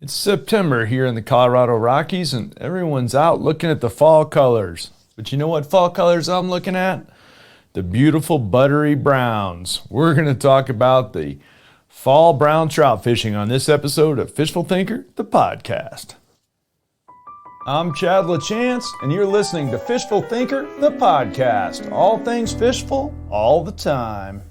It's September here in the Colorado Rockies, and everyone's out looking at the fall colors. But you know what fall colors I'm looking at? The beautiful buttery browns. We're going to talk about the fall brown trout fishing on this episode of Fishful Thinker, the podcast. I'm Chad LaChance, and you're listening to Fishful Thinker, the podcast. All things fishful, all the time.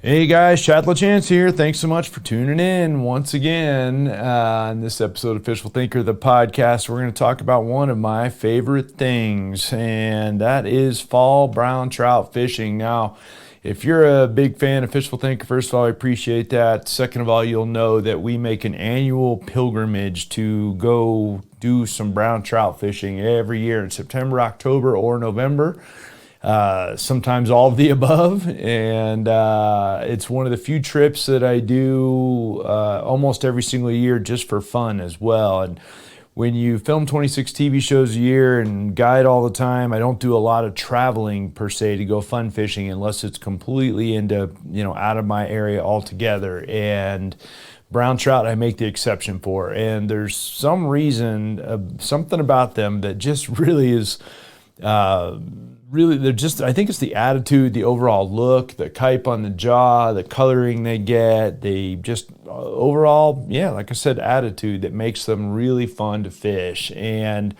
Hey guys, Chad LaChance here. Thanks so much for tuning in once again. In this episode of Fishful Thinker, the podcast, we're going to talk about one of my favorite things, and that is fall brown trout fishing. Now, if you're a big fan of Fishful Thinker, first of all, I appreciate that. Second of all, you'll know that we make an annual pilgrimage to go do some brown trout fishing every year in September, October, or November. Sometimes all of the above, and it's one of the few trips that I do almost every single year just for fun as well. And when you film 26 TV shows a year and guide all the time, I don't do a lot of traveling per se to go fun fishing unless it's completely out of my area altogether. And brown trout I make the exception for, and there's some reason, something about them that just really is I think it's the attitude, the overall look, the kype on the jaw, the coloring they get, the just overall, like I said, attitude that makes them really fun to fish. And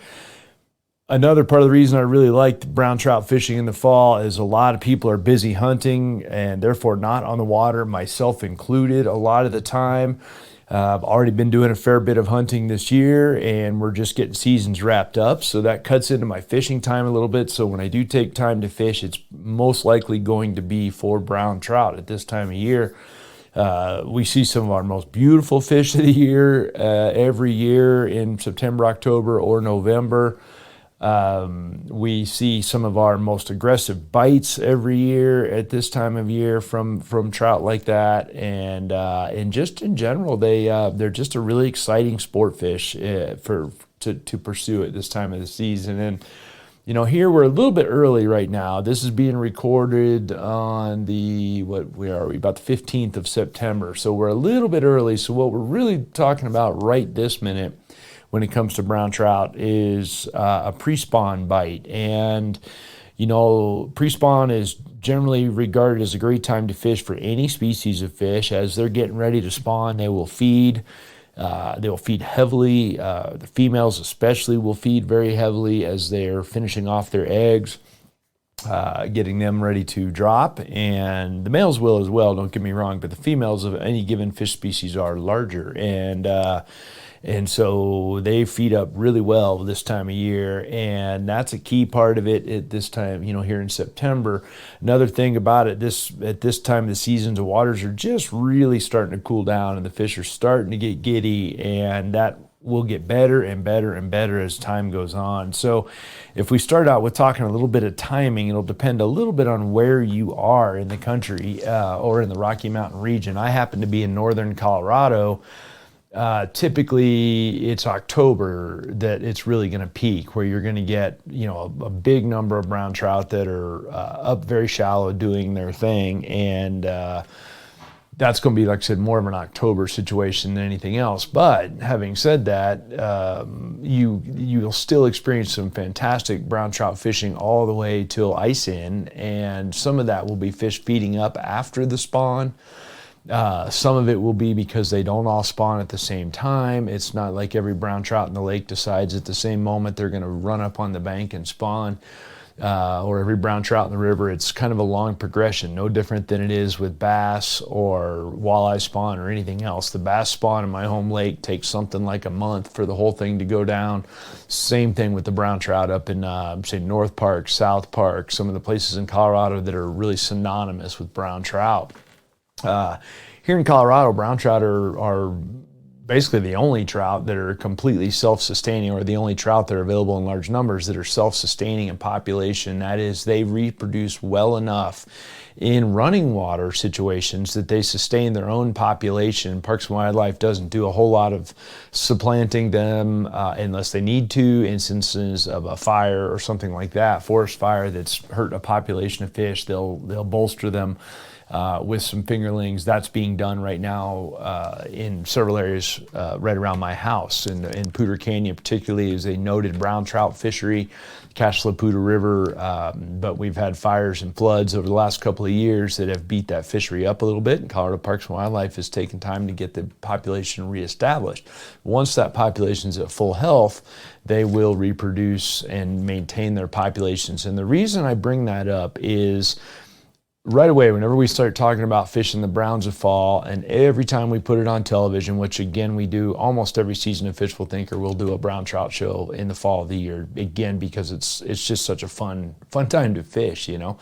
another part of the reason I really like brown trout fishing in the fall is a lot of people are busy hunting and therefore not on the water, myself included, a lot of the time. I've already been doing a fair bit of hunting this year, and we're just getting seasons wrapped up, so that cuts into my fishing time a little bit. So when I do take time to fish, it's most likely going to be for brown trout at this time of year. We see some of our most beautiful fish of the year every year in September, October, or November. We see some of our most aggressive bites every year at this time of year from trout like that, and just in general, they're just a really exciting sport fish to pursue at this time of the season. And here we're a little bit early right now. This is being recorded on about the 15th of September, so we're a little bit early. So what we're really talking about right this minute when it comes to brown trout is a pre-spawn bite. And pre-spawn is generally regarded as a great time to fish for any species of fish. As they're getting ready to spawn, they will feed. They will feed heavily. The females especially will feed very heavily as they're finishing off their eggs, getting them ready to drop. And the males will as well, don't get me wrong, but the females of any given fish species are larger. And so they feed up really well this time of year, and that's a key part of it at this time, here in September. Another thing about it, at this time of the season, the waters are just really starting to cool down, and the fish are starting to get giddy, and that will get better and better and better as time goes on. So if we start out with talking a little bit of timing, it'll depend a little bit on where you are in the country or in the Rocky Mountain region. I happen to be in northern Colorado. Typically it's October that it's really going to peak, where you're going to get, a big number of brown trout that are up very shallow doing their thing. And that's going to be, like I said, more of an October situation than anything else. But having said that, you'll still experience some fantastic brown trout fishing all the way till ice in. And some of that will be fish feeding up after the spawn. Some of it will be because they don't all spawn at the same time. It's not like every brown trout in the lake decides at the same moment they're going to run up on the bank and spawn, or every brown trout in the river. It's kind of a long progression, no different than it is with bass or walleye spawn or anything else. The bass spawn in my home lake takes something like a month for the whole thing to go down. Same thing with the brown trout up in, say, North Park, South Park, some of the places in Colorado that are really synonymous with brown trout. Here in Colorado, brown trout are basically the only trout that are completely self-sustaining, or the only trout that are available in large numbers that are self-sustaining in population. That is, they reproduce well enough in running water situations that they sustain their own population. Parks and Wildlife doesn't do a whole lot of supplanting them unless they need to. Instances of a fire or something like that, forest fire that's hurt a population of fish, they'll bolster them with some fingerlings. That's being done right now in several areas right around my house. In Poudre Canyon particularly is a noted brown trout fishery, Cache La Poudre River, but we've had fires and floods over the last couple of years that have beat that fishery up a little bit, and Colorado Parks and Wildlife has taken time to get the population reestablished. Once that population is at full health, they will reproduce and maintain their populations. And the reason I bring that up is right away, whenever we start talking about fishing the browns of fall, and every time we put it on television, which again we do almost every season of Fishful Thinker, we'll do a brown trout show in the fall of the year, again because it's just such a fun time to fish, you know.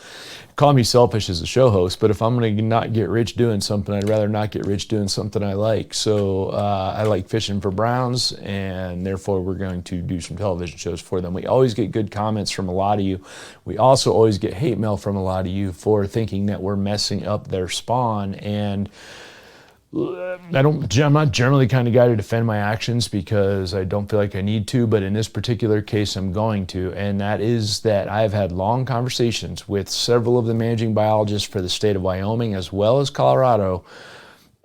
Call me selfish as a show host, but if I'm going to not get rich doing something, I'd rather not get rich doing something I like. So I like fishing for browns, and therefore we're going to do some television shows for them. We always get good comments from a lot of you. We also always get hate mail from a lot of you for thinking that we're messing up their spawn, and I'm not generally the kind of guy to defend my actions because I don't feel like I need to, but in this particular case I'm going to, and that is that I've had long conversations with several of the managing biologists for the state of Wyoming as well as Colorado.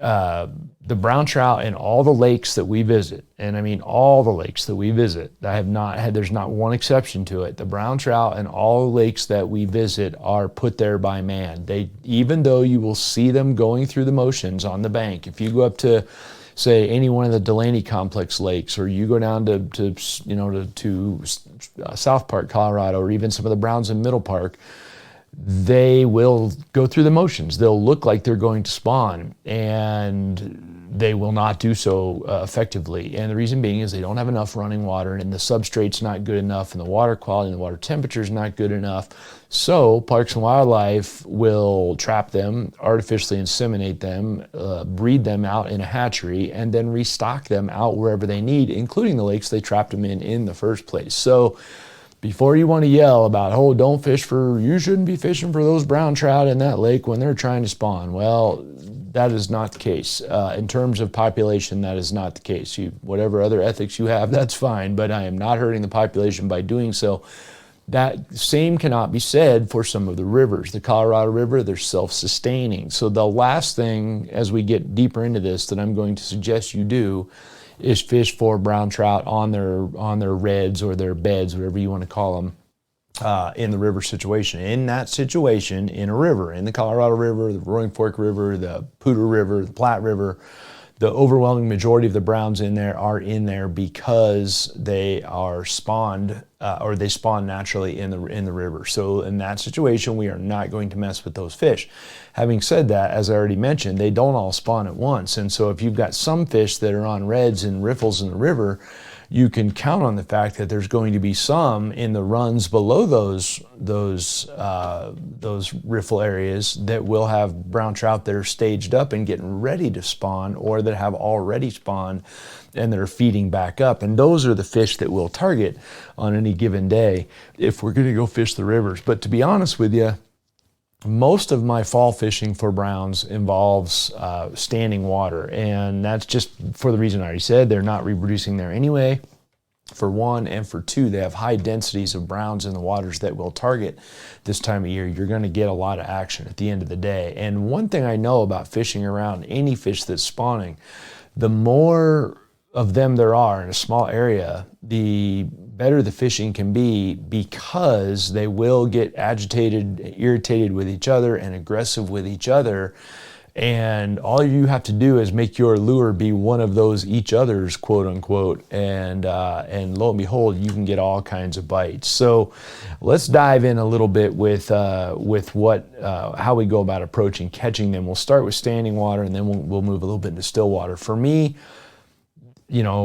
The brown trout in all the lakes that we visit, and I mean all the lakes that we visit, there's not one exception to it. The brown trout in all the lakes that we visit are put there by man. Even though you will see them going through the motions on the bank, if you go up to, say, any one of the Delaney Complex lakes, or you go down to South Park, Colorado, or even some of the browns in Middle Park, they will go through the motions. They'll look like they're going to spawn, and they will not do so effectively. And the reason being is they don't have enough running water, and the substrate's not good enough, and the water quality and the water temperature is not good enough. So Parks and Wildlife will trap them, artificially inseminate them, breed them out in a hatchery, and then restock them out wherever they need, including the lakes they trapped them in the first place. So before you want to yell about, oh, you shouldn't be fishing for those brown trout in that lake when they're trying to spawn. Well, that is not the case. In terms of population, that is not the case. Whatever other ethics you have, that's fine, but I am not hurting the population by doing so. That same cannot be said for some of the rivers. The Colorado River, they're self-sustaining. So the last thing, as we get deeper into this, that I'm going to suggest you do is fish for brown trout on their reds or their beds, whatever you want to call them, in the river situation. In that situation, in a river, in the Colorado River, the Roaring Fork River, the Poudre River, the Platte River, the overwhelming majority of the browns in there are in there because they are spawned, or they spawn naturally in the river. So in that situation, we are not going to mess with those fish. Having said that, as I already mentioned, they don't all spawn at once. And so if you've got some fish that are on reds and riffles in the river, you can count on the fact that there's going to be some in the runs below those riffle areas that will have brown trout that are staged up and getting ready to spawn, or that have already spawned and that are feeding back up. And those are the fish that we'll target on any given day if we're going to go fish the rivers. But to be honest with you, most of my fall fishing for browns involves standing water, and that's just for the reason I already said. They're not reproducing there anyway, for one, and for two, they have high densities of browns in the waters that we'll target this time of year. You're going to get a lot of action at the end of the day. And one thing I know about fishing around any fish that's spawning, the more of them there are in a small area, the better the fishing can be, because they will get agitated, irritated with each other, and aggressive with each other. And all you have to do is make your lure be one of those each other's, quote unquote, and lo and behold, you can get all kinds of bites. So let's dive in a little bit with how we go about approaching catching them. We'll start with standing water, and then we'll move a little bit into still water. For me,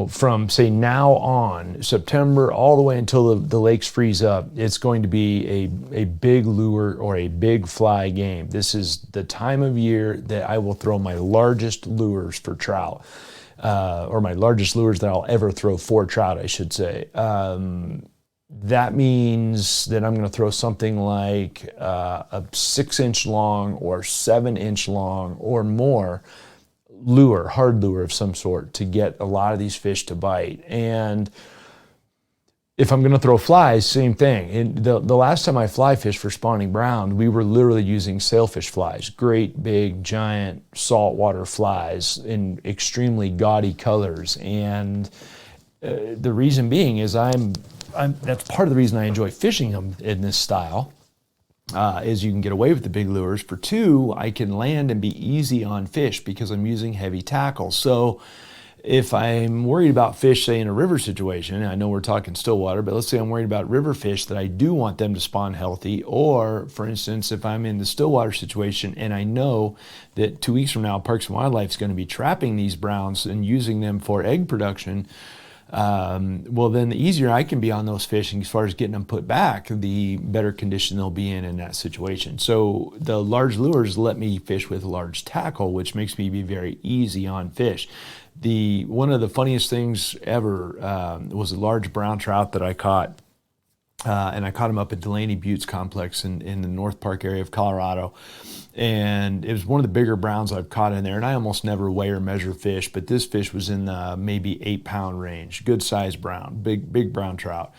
from say now on, September, all the way until the lakes freeze up, it's going to be a big lure or a big fly game. This is the time of year that I will throw my largest lures for trout, or my largest lures that I'll ever throw for trout, I should say. That means that I'm going to throw something like a 6-inch long or 7-inch long or more lure, hard lure of some sort, to get a lot of these fish to bite. And If I'm going to throw flies, same thing. And the last time I fly fished for spawning brown, we were literally using sailfish flies, great big giant saltwater flies in extremely gaudy colors. And the reason being is that's part of the reason I enjoy fishing them in this style. Is you can get away with the big lures. For two, I can land and be easy on fish because I'm using heavy tackle. So if I'm worried about fish, say in a river situation, I know we're talking stillwater, but let's say I'm worried about river fish that I do want them to spawn healthy, or for instance, if I'm in the stillwater situation and I know that 2 weeks from now, Parks and Wildlife is going to be trapping these browns and using them for egg production, well, then the easier I can be on those fish, and as far as getting them put back, the better condition they'll be in that situation. So the large lures let me fish with large tackle, which makes me be very easy on fish. One of the funniest things ever was a large brown trout that I caught, and I caught him up at Delaney Buttes Complex in the North Park area of Colorado. And it was one of the bigger browns I've caught in there, and I almost never weigh or measure fish, but this fish was in the maybe 8-pound range, good size brown, big brown trout.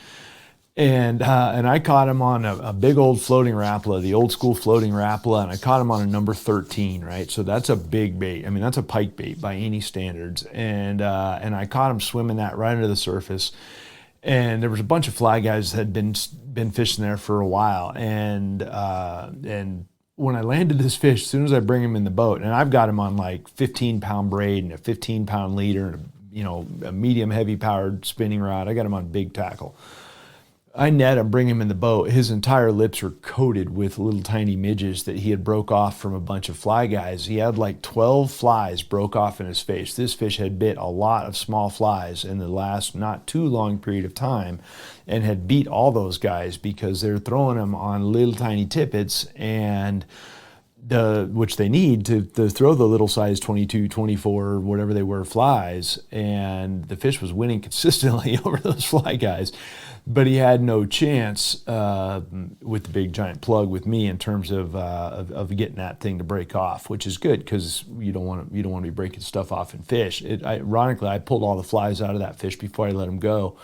And I caught him on a big old floating Rapala, the old school floating Rapala, and I caught him on a number 13, right? So that's a big bait. I mean, that's a pike bait by any standards. And I caught him swimming that right under the surface. And there was a bunch of fly guys that had been fishing there for a while. And when I landed this fish, as soon as I bring him in the boat, and I've got him on like 15-pound braid and a 15-pound leader and a medium heavy powered spinning rod. I got him on big tackle. I net him, bring him in the boat. His entire lips were coated with little tiny midges that he had broke off from a bunch of fly guys. He had like 12 flies broke off in his face. This fish had bit a lot of small flies in the last not too long period of time and had beat all those guys because they're throwing them on little tiny tippets, and which they need to throw the little size 22, 24, whatever they were flies, and the fish was winning consistently over those fly guys. But he had no chance with the big giant plug with me in terms of getting that thing to break off, which is good because you don't want to be breaking stuff off in fish. Ironically, I pulled all the flies out of that fish before I let him go,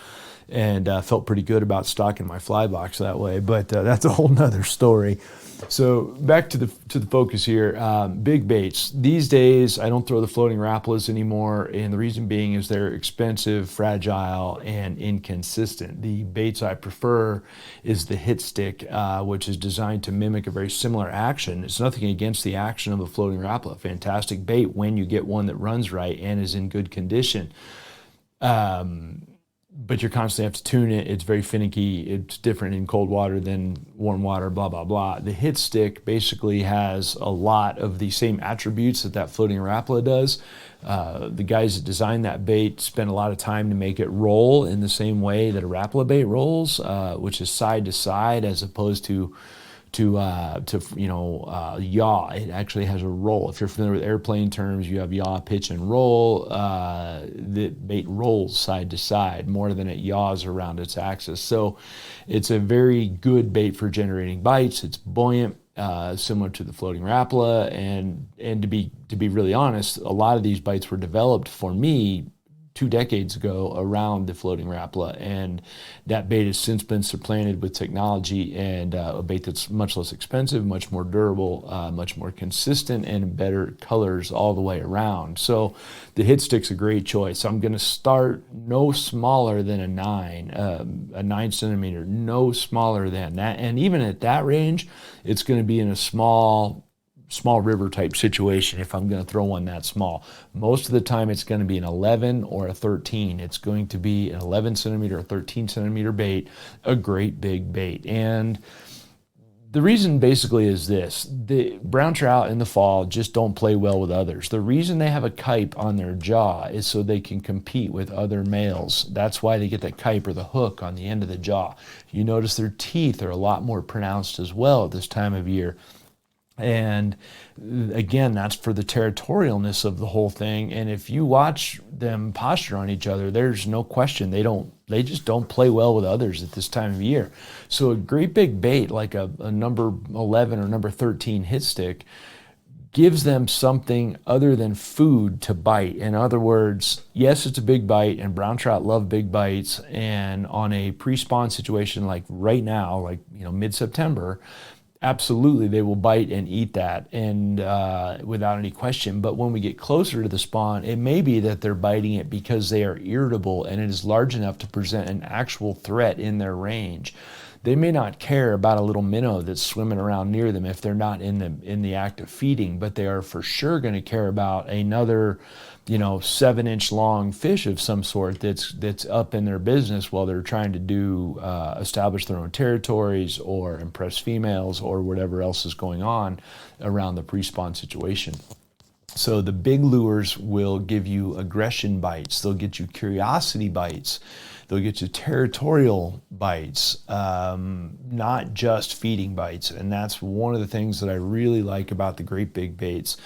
and felt pretty good about stocking my fly box that way. But that's a whole nother story. So back to the focus here. Big baits. These days, I don't throw the floating Rapalas anymore, and the reason being is they're expensive, fragile, and inconsistent. The baits I prefer is the hit stick, which is designed to mimic a very similar action. It's nothing against the action of a floating Rapala. Fantastic bait when you get one that runs right and is in good condition. But you constantly have to tune it. It's very finicky. It's different in cold water than warm water, blah, blah, blah. The hit stick basically has a lot of the same attributes that floating Rapala does. The guys that designed that bait spent a lot of time to make it roll in the same way that a Rapala bait rolls, which is side to side as opposed to yaw. It actually has a roll. If you're familiar with airplane terms, you have yaw, pitch, and roll. The bait rolls side to side more than it yaws around its axis. So it's a very good bait for generating bites. It's buoyant, similar to the floating Rapala. And to be really honest, a lot of these bites were developed for me 2 decades ago around the floating Rapala, and that bait has since been supplanted with technology and a bait that's much less expensive, much more durable, much more consistent, and better colors all the way around. So the hit stick's a great choice. I'm going to start no smaller than a 9 centimeter, no smaller than that, and even at that range, it's going to be in a small river type situation if I'm going to throw one that small. Most of the time it's going to be an 11 or a 13. It's going to be an 11 centimeter or 13 centimeter bait, a great big bait. And the reason basically is this: the brown trout in the fall just don't play well with others. The reason they have a kipe on their jaw is so they can compete with other males. That's why they get that kipe or the hook on the end of the jaw. You notice their teeth are a lot more pronounced as well at this time of year. And again, that's for the territorialness of the whole thing. And if you watch them posture on each other, there's no question they just don't play well with others at this time of year. So a great big bait like a number 11 or number 13 hit stick gives them something other than food to bite. In other words, yes, it's a big bite, and brown trout love big bites. And on a pre-spawn situation like right now, like mid-September, absolutely they will bite and eat that, and without any question. But when we get closer to the spawn, it may be that they're biting it because they are irritable and it is large enough to present an actual threat in their range. They may not care about a little minnow that's swimming around near them if they're not in the act of feeding, but they are for sure going to care about another 7-inch long fish of some sort that's up in their business while they're trying to establish their own territories or impress females or whatever else is going on around the pre-spawn situation. So the big lures will give you aggression bites. They'll get you curiosity bites. They'll get you territorial bites, not just feeding bites. And that's one of the things that I really like about the great big baits.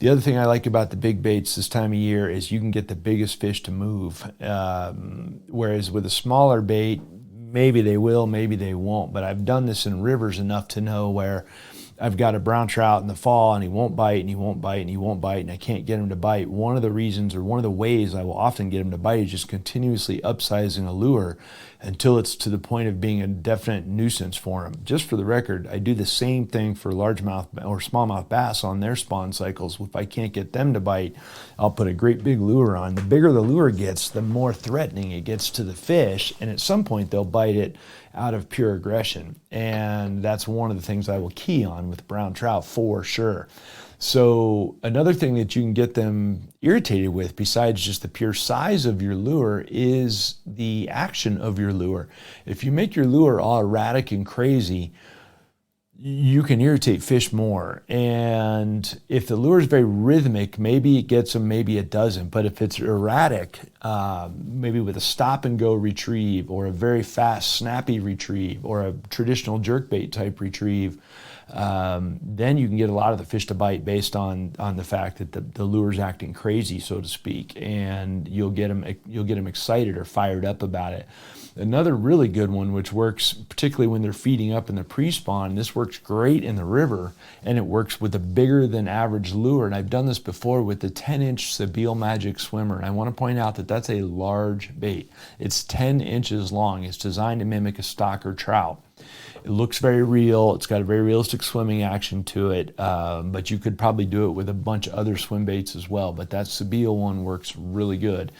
The other thing I like about the big baits this time of year is you can get the biggest fish to move. Whereas with a smaller bait, maybe they will, maybe they won't. But I've done this in rivers enough to know where I've got a brown trout in the fall and he won't bite and he won't bite and he won't bite and I can't get him to bite. One of the reasons, or one of the ways I will often get him to bite, is just continuously upsizing a lure until it's to the point of being a definite nuisance for him. Just for the record, I do the same thing for largemouth or smallmouth bass on their spawn cycles. If I can't get them to bite, I'll put a great big lure on. The bigger the lure gets, the more threatening it gets to the fish, and at some point they'll bite it out of pure aggression. And that's one of the things I will key on with brown trout for sure. So another thing that you can get them irritated with, besides just the pure size of your lure, is the action of your lure. If you make your lure all erratic and crazy, you can irritate fish more. And if the lure is very rhythmic, maybe it gets them, maybe it doesn't. But if it's erratic, maybe with a stop and go retrieve or a very fast snappy retrieve or a traditional jerkbait type retrieve, then you can get a lot of the fish to bite based on the fact that the lure's acting crazy, so to speak, and you'll get them excited or fired up about it. Another really good one, which works particularly when they're feeding up in the pre-spawn, this works great in the river, and it works with a bigger than average lure. And I've done this before with the 10-inch Sebile Magic Swimmer. And I want to point out that that's a large bait. It's 10 inches long. It's designed to mimic a stocker trout. It looks very real. It's got a very realistic swimming action to it, but you could probably do it with a bunch of other swim baits as well. But that Sebile one works really good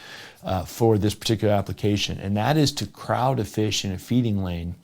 for this particular application, and that is to crowd a fish in a feeding lane.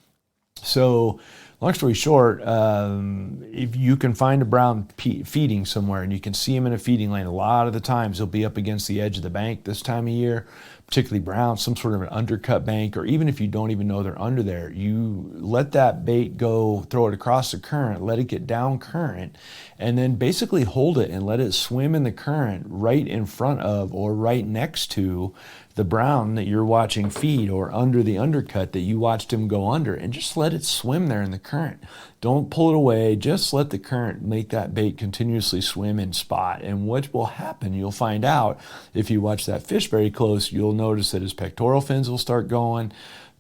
So long story short, if you can find a brown feeding somewhere and you can see him in a feeding lane, a lot of the times he'll be up against the edge of the bank this time of year, particularly brown, some sort of an undercut bank, or even if you don't even know they're under there, you let that bait go, throw it across the current, let it get down current, and then basically hold it and let it swim in the current right in front of or right next to the brown that you're watching feed, or under the undercut that you watched him go under, and just let it swim there in the current. Don't pull it away, just let the current make that bait continuously swim in spot. And what will happen, you'll find out if you watch that fish very close, you'll notice that his pectoral fins will start going.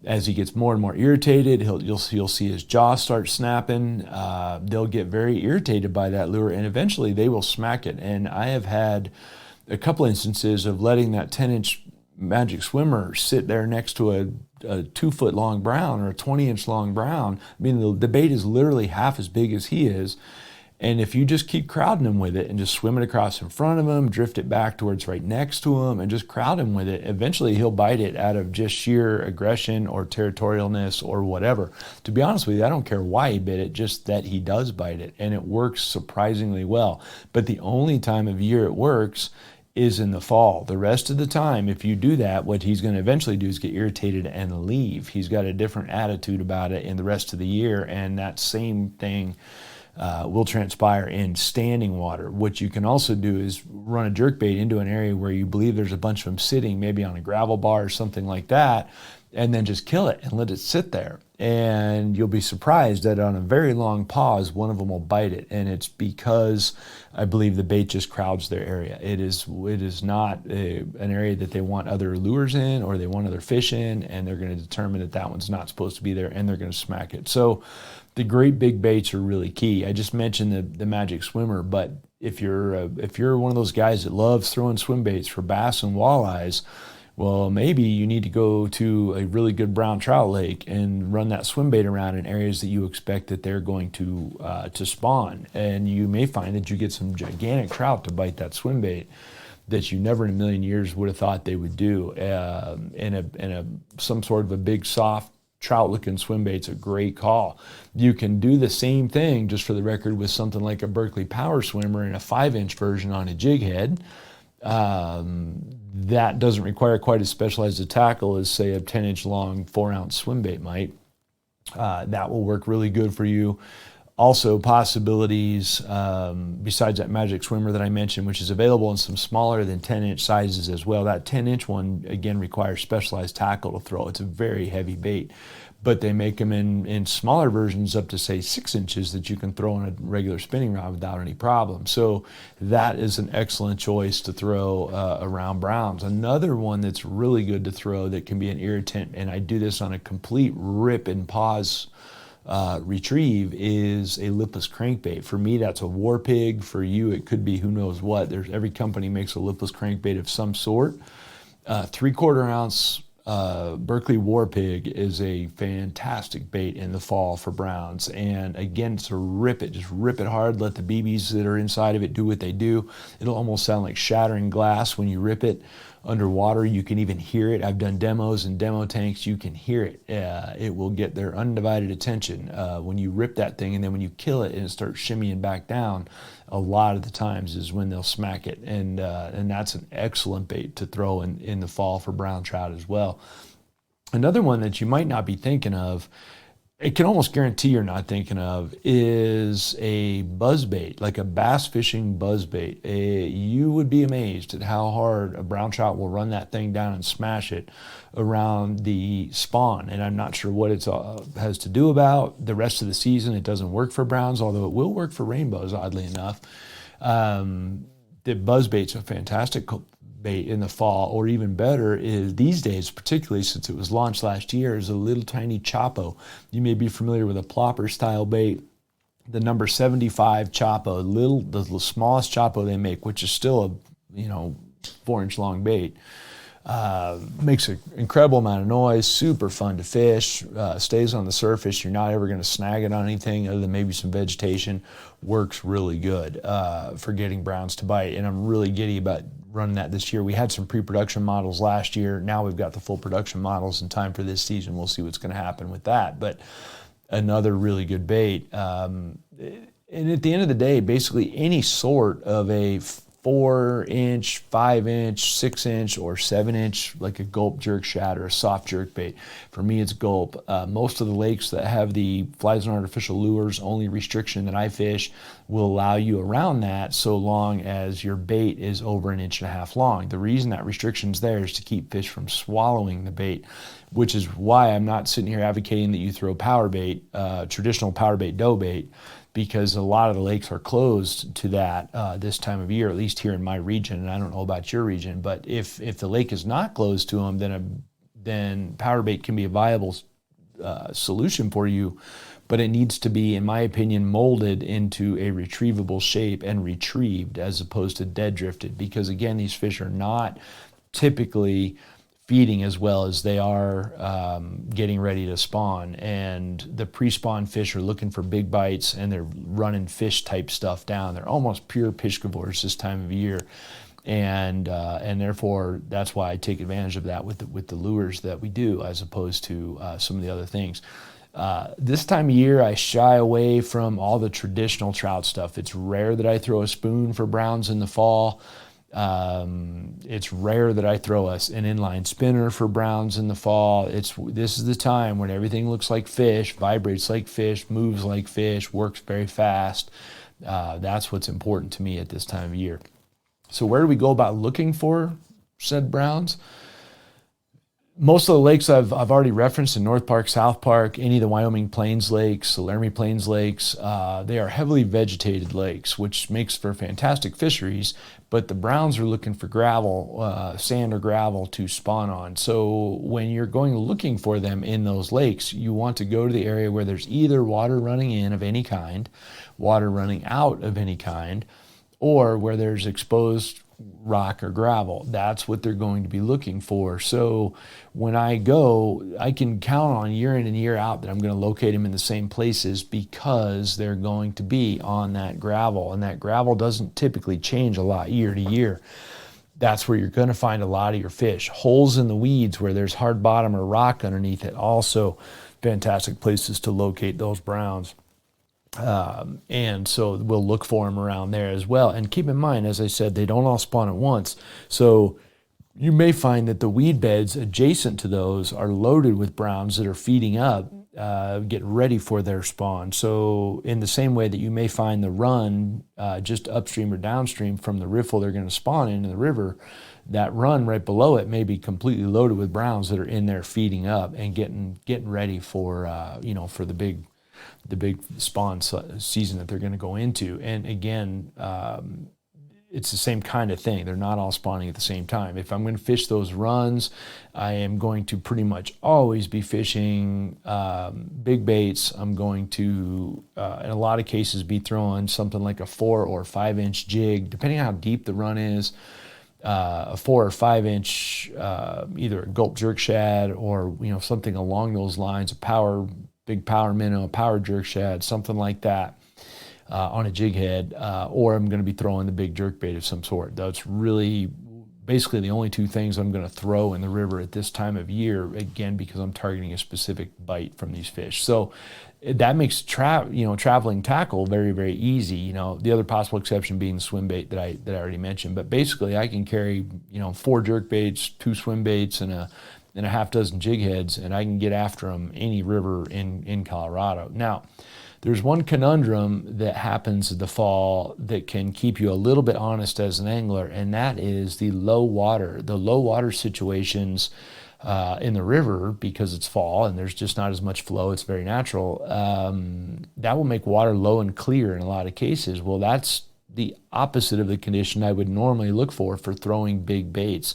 As he gets more and more irritated, you'll see his jaw start snapping. They'll get very irritated by that lure, and eventually they will smack it. And I have had a couple instances of letting that 10-inch Magic Swimmer sit there next to a 2-foot long brown or a 20-inch long brown. I mean, the bait is literally half as big as he is. And if you just keep crowding him with it and just swim it across in front of him, drift it back towards right next to him, and just crowd him with it, eventually he'll bite it out of just sheer aggression or territorialness or whatever. To be honest with you, I don't care why he bit it, just that he does bite it. And it works surprisingly well. But the only time of year it works is in the fall. The rest of the time, if you do that, what he's going to eventually do is get irritated and leave. He's got a different attitude about it in the rest of the year, and that same thing will transpire in standing water. What you can also do is run a jerkbait into an area where you believe there's a bunch of them sitting, maybe on a gravel bar or something like that, and then just kill it and let it sit there. And you'll be surprised that on a very long pause, one of them will bite it. And it's because I believe the bait just crowds their area. It is not an area that they want other lures in or they want other fish in, and they're going to determine that that one's not supposed to be there, and they're going to smack it. So the great big baits are really key. I just mentioned the Magic Swimmer, but if you're one of those guys that loves throwing swim baits for bass and walleyes, well, maybe you need to go to a really good brown trout lake and run that swim bait around in areas that you expect that they're going to spawn. And you may find that you get some gigantic trout to bite that swim bait that you never in a million years would have thought they would do. Some sort of a big, soft, trout-looking swim bait's a great call. You can do the same thing, just for the record, with something like a Berkley Power Swimmer and a 5-inch version on a jig head. That doesn't require quite as specialized a tackle as, say, a 10-inch long 4-ounce swim bait might. That will work really good for you. Also, possibilities besides that Magic Swimmer that I mentioned, which is available in some smaller than 10-inch sizes as well. That 10-inch one, again, requires specialized tackle to throw. It's a very heavy bait. But they make them in smaller versions up to, say, 6 inches that you can throw on a regular spinning rod without any problem. So that is an excellent choice to throw around browns. Another one that's really good to throw that can be an irritant, and I do this on a complete rip and pause retrieve, is a lipless crankbait. For me, that's a war pig. For you, it could be who knows what. Every company makes a lipless crankbait of some sort. 3/4 ounce Berkley War Pig is a fantastic bait in the fall for browns. And again, it's a rip it. Just rip it hard. Let the BBs that are inside of it do what they do. It'll almost sound like shattering glass when you rip it. Underwater, you can even hear it. I've done demos in demo tanks. You can hear it. It will get their undivided attention when you rip that thing, and then when you kill it and it starts shimmying back down, a lot of the times is when they'll smack it. And that's an excellent bait to throw in the fall for brown trout as well. Another one that you might not be thinking of, it can almost guarantee you're not thinking of, is a buzzbait, like a bass fishing buzzbait. You would be amazed at how hard a brown trout will run that thing down and smash it around the spawn. And I'm not sure what it has to do about the rest of the season. It doesn't work for browns, although it will work for rainbows, oddly enough. The buzzbait's a fantastic bait in the fall, or even better is these days, particularly since it was launched last year, is a little tiny Chapo. You may be familiar with a plopper style bait, the number 75 Chapo, the smallest Chapo they make, which is still a 4-inch long bait. Makes an incredible amount of noise, super fun to fish, stays on the surface. You're not ever going to snag it on anything other than maybe some vegetation. Works really good for getting browns to bite, and I'm really giddy about running that this year. We had some pre-production models last year. Now we've got the full production models in time for this season. We'll see what's going to happen with that, but another really good bait. And at the end of the day, basically any sort of a 4-inch, 5-inch, 6-inch, or 7-inch, like a gulp jerk shad or a soft jerk bait. For me, it's gulp. Most of the lakes that have the flies and artificial lures only restriction that I fish will allow you around that so long as your bait is over 1.5 inches long. The reason that restriction's there is to keep fish from swallowing the bait, which is why I'm not sitting here advocating that you throw power bait, traditional power bait dough bait, because a lot of the lakes are closed to that this time of year, at least here in my region, and I don't know about your region. But if the lake is not closed to them, then power bait can be a viable solution for you, but it needs to be, in my opinion, molded into a retrievable shape and retrieved as opposed to dead drifted, because again, these fish are not typically feeding as well as they are getting ready to spawn. And the pre-spawn fish are looking for big bites, and they're running fish type stuff down. They're almost pure piscivores this time of year. And therefore, that's why I take advantage of that with the lures that we do, as opposed to some of the other things. This time of year, I shy away from all the traditional trout stuff. It's rare that I throw a spoon for browns in the fall. It's rare that I throw an inline spinner for browns in the fall. This is the time when everything looks like fish, vibrates like fish, moves like fish, works very fast. That's what's important to me at this time of year. So where do we go about looking for said browns? Most of the lakes I've already referenced in North Park, South Park, any of the Wyoming Plains lakes, the Laramie Plains lakes, they are heavily vegetated lakes, which makes for fantastic fisheries, but the browns are looking for gravel, sand or gravel to spawn on. So when you're going looking for them in those lakes, you want to go to the area where there's either water running in of any kind, water running out of any kind, or where there's exposed rock or gravel. That's what they're going to be looking for. So when I go, I can count on year in and year out that I'm going to locate them in the same places because they're going to be on that gravel, and that gravel doesn't typically change a lot year to year. That's where you're going to find a lot of your fish. Holes in the weeds where there's hard bottom or rock underneath it, also fantastic places to locate those browns. And so we'll look for them around there as well. And keep in mind, as I said, they don't all spawn at once. So you may find that the weed beds adjacent to those are loaded with browns that are feeding up, getting ready for their spawn. So in the same way that you may find the run just upstream or downstream from the riffle they're going to spawn in the river, that run right below it may be completely loaded with browns that are in there feeding up and getting ready for for the big spawn season that they're going to go into. And again, it's the same kind of thing. They're not all spawning at the same time. If I'm going to fish those runs, I am going to pretty much always be fishing big baits. I'm going to, in a lot of cases, be throwing something like a 4 or 5 inch jig, depending on how deep the run is. A 4 or 5 inch, either a gulp jerk shad or something along those lines, big power minnow, power jerk shad, something like that on a jig head, or I'm going to be throwing the big jerk bait of some sort. That's really basically the only two things I'm going to throw in the river at this time of year, again, because I'm targeting a specific bite from these fish. So that makes traveling tackle very, very easy. The other possible exception being the swim bait that I already mentioned. But basically, I can carry 4 jerk baits, 2 swim baits, and a half dozen jig heads, and I can get after them any river in Colorado. Now, there's one conundrum that happens in the fall that can keep you a little bit honest as an angler, and that is the low water. The low water situations in the river, because it's fall and there's just not as much flow, it's very natural, that will make water low and clear in a lot of cases. Well, that's the opposite of the condition I would normally look for throwing big baits.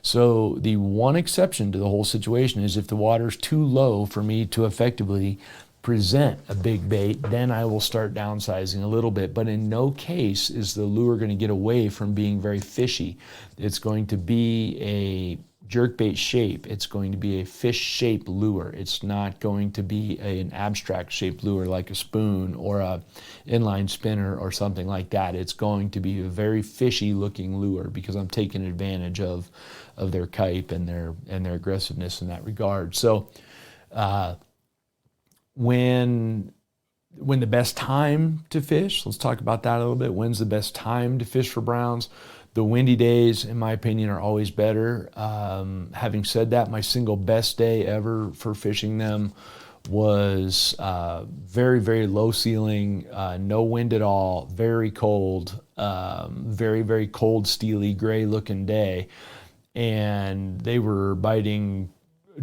So the one exception to the whole situation is if the water's too low for me to effectively present a big bait, then I will start downsizing a little bit. But in no case is the lure going to get away from being very fishy. It's going to be a jerkbait shape. It's going to be a fish-shaped lure. It's not going to be an abstract-shaped lure like a spoon or a inline spinner or something like that. It's going to be a very fishy-looking lure because I'm taking advantage of their kype and their aggressiveness in that regard. So when the best time to fish, let's talk about that a little bit. When's the best time to fish for browns? The windy days, in my opinion, are always better. Having said that, my single best day ever for fishing them was very, very low ceiling, no wind at all, very cold, very, very cold, steely, gray looking day. And they were biting,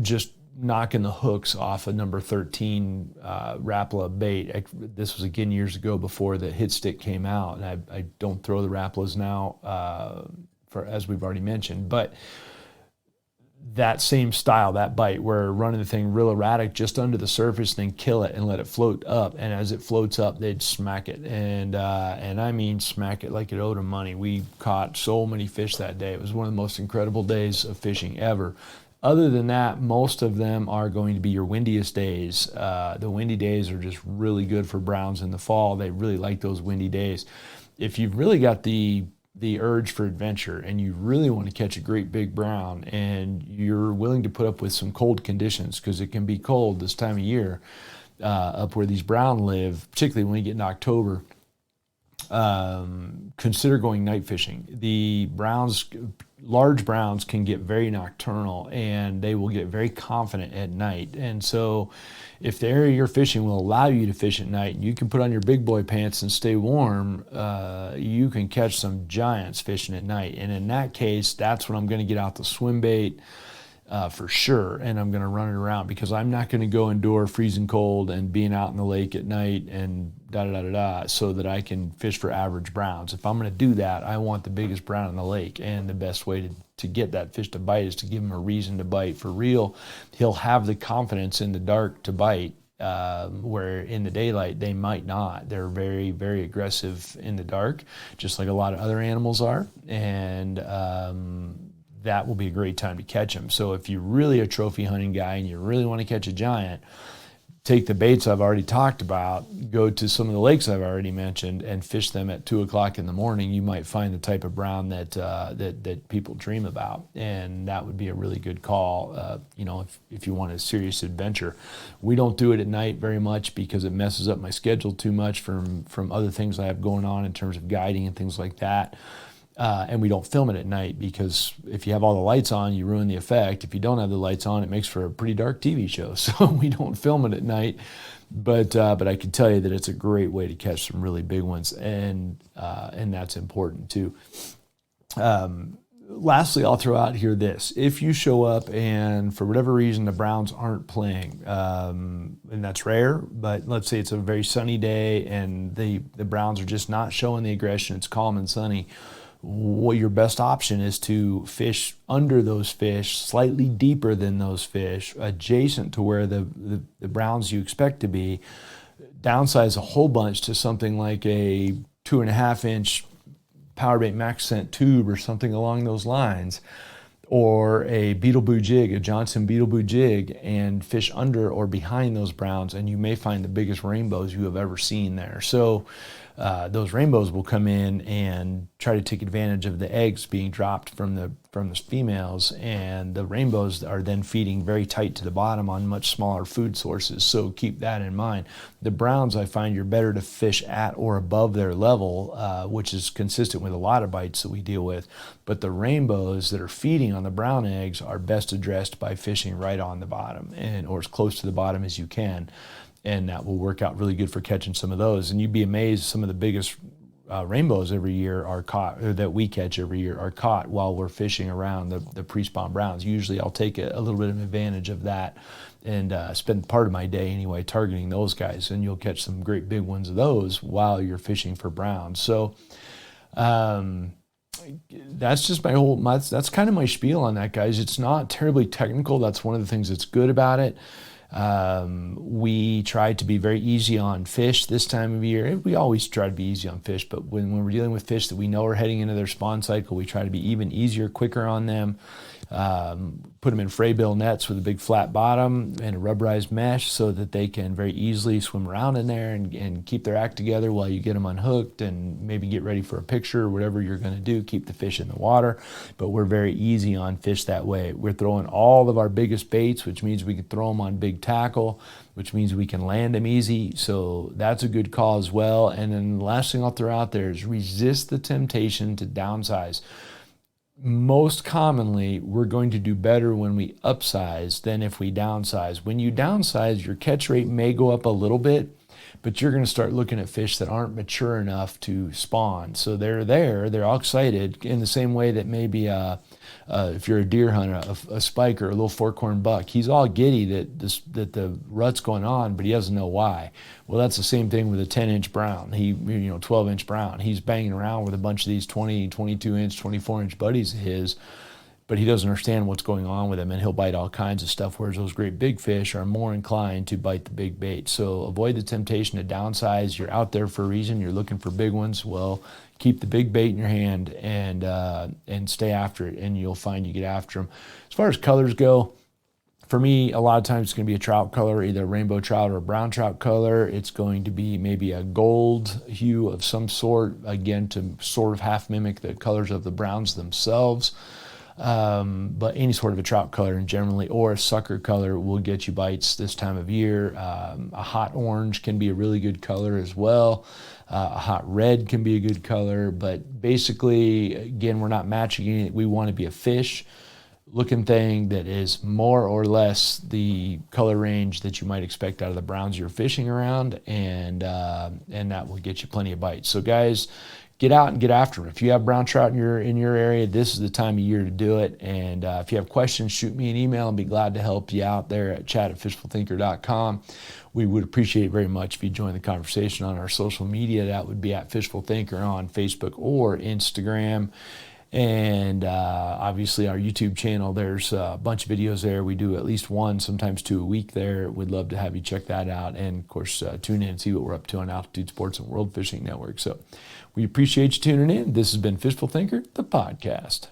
just knocking the hooks off a number 13 Rapala bait. This was again years ago before the hit stick came out, and I don't throw the Rapalas now, as we've already mentioned. But that same style, that bite, where running the thing real erratic just under the surface, then kill it and let it float up. And as it floats up, they'd smack it, and I mean smack it like it owed them money. We caught so many fish that day. It was one of the most incredible days of fishing ever. Other than that, most of them are going to be your windiest days. The windy days are just really good for browns in the fall. They really like those windy days. If you've really got the urge for adventure and you really want to catch a great big brown and you're willing to put up with some cold conditions, because it can be cold this time of year up where these brown live, particularly when you get in October, consider going night fishing. The large browns can get very nocturnal and they will get very confident at night. And so if the area you're fishing will allow you to fish at night and you can put on your big boy pants and stay warm, you can catch some giants fishing at night. And in that case, that's when I'm going to get out the swim bait. for sure, and I'm going to run it around because I'm not going to go endure freezing cold and being out in the lake at night and da-da-da-da-da so that I can fish for average browns. If I'm going to do that, I want the biggest brown in the lake, and the best way to get that fish to bite is to give him a reason to bite for real. He'll have the confidence in the dark to bite, where in the daylight they might not. They're very, very aggressive in the dark, just like a lot of other animals are, and that will be a great time to catch them. So if you're really a trophy hunting guy and you really want to catch a giant, take the baits I've already talked about, go to some of the lakes I've already mentioned, and fish them at 2 o'clock in the morning. You might find the type of brown that people dream about, and that would be a really good call. If you want a serious adventure, we don't do it at night very much because it messes up my schedule too much from other things I have going on in terms of guiding and things like that. And we don't film it at night because if you have all the lights on, you ruin the effect. If you don't have the lights on, it makes for a pretty dark TV show. So we don't film it at night. But I can tell you that it's a great way to catch some really big ones, and that's important too. Lastly, I'll throw out here this. If you show up and for whatever reason the browns aren't playing, and that's rare, but let's say it's a very sunny day and the browns are just not showing the aggression, it's calm and sunny, well, your best option is to fish under those fish, slightly deeper than those fish, adjacent to where the browns you expect to be. Downsize a whole bunch to something like a 2.5-inch powerbait max scent tube or something along those lines, or a Beetleboo jig, a Johnson Beetleboo jig, and fish under or behind those browns, and you may find the biggest rainbows you have ever seen there. So those rainbows will come in and try to take advantage of the eggs being dropped from the females, and the rainbows are then feeding very tight to the bottom on much smaller food sources. So keep that in mind. The browns, I find you're better to fish at or above their level, which is consistent with a lot of bites that we deal with. But the rainbows that are feeding on the brown eggs are best addressed by fishing right on the bottom or as close to the bottom as you can. And that will work out really good for catching some of those. And you'd be amazed, some of the biggest rainbows every year are caught, or that we catch every year, are caught while we're fishing around the pre-spawn browns. Usually I'll take a little bit of advantage of that and spend part of my day anyway targeting those guys, and you'll catch some great big ones of those while you're fishing for browns. So that's just that's kind of my spiel on that, guys. It's not terribly technical. That's one of the things that's good about it. We try to be very easy on fish this time of year. We always try to be easy on fish, but when we're dealing with fish that we know are heading into their spawn cycle, we try to be even easier, quicker on them. Put them in fray bill nets with a big flat bottom and a rubberized mesh so that they can very easily swim around in there and keep their act together while you get them unhooked and maybe get ready for a picture or whatever you're going to do. Keep the fish in the water, but we're very easy on fish that way. We're throwing all of our biggest baits, which means we can throw them on big tackle, which means we can land them easy. So that's a good call as well. And then the last thing I'll throw out there is resist the temptation to downsize. Most commonly, we're going to do better when we upsize than if we downsize. When you downsize, your catch rate may go up a little bit, but you're going to start looking at fish that aren't mature enough to spawn. So they're all excited in the same way that maybe if you're a deer hunter, a spike or a little forkhorn buck, he's all giddy that the rut's going on, but he doesn't know why. Well, that's the same thing with a 10-inch brown. 12-inch brown. He's banging around with a bunch of these 20, 22-inch, 24-inch buddies of his, but he doesn't understand what's going on with him, and he'll bite all kinds of stuff, whereas those great big fish are more inclined to bite the big bait. So avoid the temptation to downsize. You're out there for a reason. You're looking for big ones. Well, keep the big bait in your hand and stay after it, and you'll find you get after them. As far as colors go, for me, a lot of times it's going to be a trout color, either a rainbow trout or a brown trout color. It's going to be maybe a gold hue of some sort, again, to sort of half mimic the colors of the browns themselves. But any sort of a trout color, and generally, or a sucker color, will get you bites this time of year. A hot orange can be a really good color as well. A hot red can be a good color, but basically, again, we're not matching it. We want to be a fish looking thing that is more or less the color range that you might expect out of the browns you're fishing around, and that will get you plenty of bites. So guys, get out and get after them. If you have brown trout in your area, this is the time of year to do it. And if you have questions, shoot me an email. I'll be glad to help you out there at chat@fishfulthinker.com. We would appreciate it very much if you join the conversation on our social media. That would be at Fishful Thinker on Facebook or Instagram. And obviously our YouTube channel, there's a bunch of videos there. We do at least one, sometimes two a week there. We'd love to have you check that out. And of course, tune in and see what we're up to on Altitude Sports and World Fishing Network. So we appreciate you tuning in. This has been Fishful Thinker, the podcast.